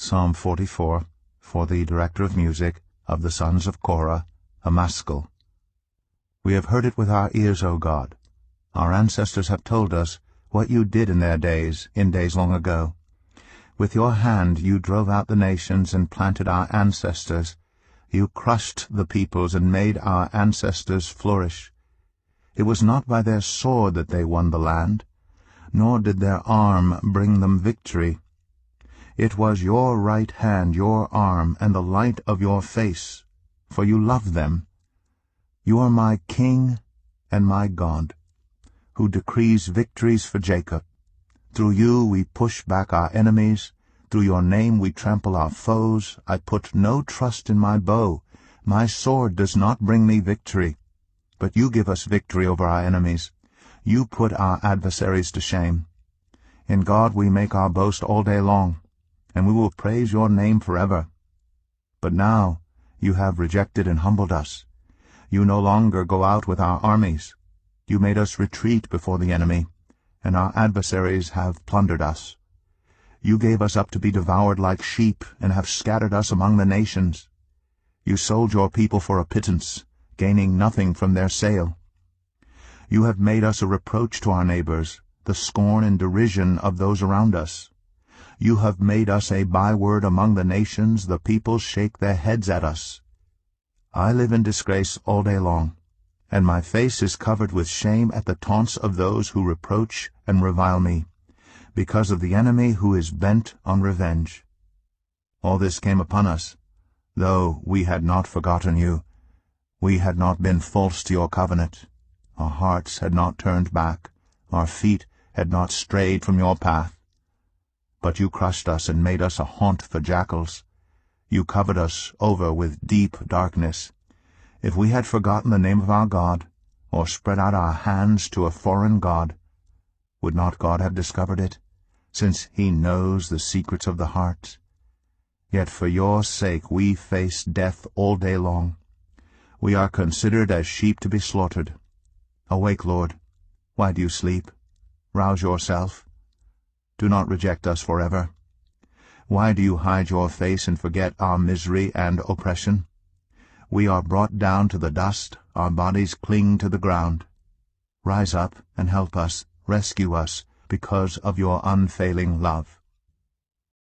Psalm 44, for the director of music, of the sons of Korah, a maskil. We have heard it with our ears, O God. Our ancestors have told us what you did in their days, in days long ago. With your hand you drove out the nations and planted our ancestors. You crushed the peoples and made our ancestors flourish. It was not by their sword that they won the land, nor did their arm bring them victory. It was your right hand, your arm, and the light of your face, for you loved them. You are my King and my God, who decrees victories for Jacob. Through you we push back our enemies. Through your name we trample our foes. I put no trust in my bow. My sword does not bring me victory. But you give us victory over our enemies. You put our adversaries to shame. In God we make our boast all day long, and we will praise your name forever. But now you have rejected and humbled us. You no longer go out with our armies. You made us retreat before the enemy, and our adversaries have plundered us. You gave us up to be devoured like sheep, and have scattered us among the nations. You sold your people for a pittance, gaining nothing from their sale. You have made us a reproach to our neighbors, the scorn and derision of those around us. You have made us a byword among the nations. The people shake their heads at us. I live in disgrace all day long, and my face is covered with shame at the taunts of those who reproach and revile me, because of the enemy who is bent on revenge. All this came upon us, though we had not forgotten you. We had not been false to your covenant. Our hearts had not turned back. Our feet had not strayed from your path. But you crushed us and made us a haunt for jackals. You covered us over with deep darkness. If we had forgotten the name of our God, or spread out our hands to a foreign god, would not God have discovered it, since he knows the secrets of the heart? Yet for your sake we face death all day long. We are considered as sheep to be slaughtered. Awake, Lord. Why do you sleep? Rouse yourself. Do not reject us forever. Why do you hide your face and forget our misery and oppression? We are brought down to the dust, our bodies cling to the ground. Rise up and help us, rescue us, because of your unfailing love.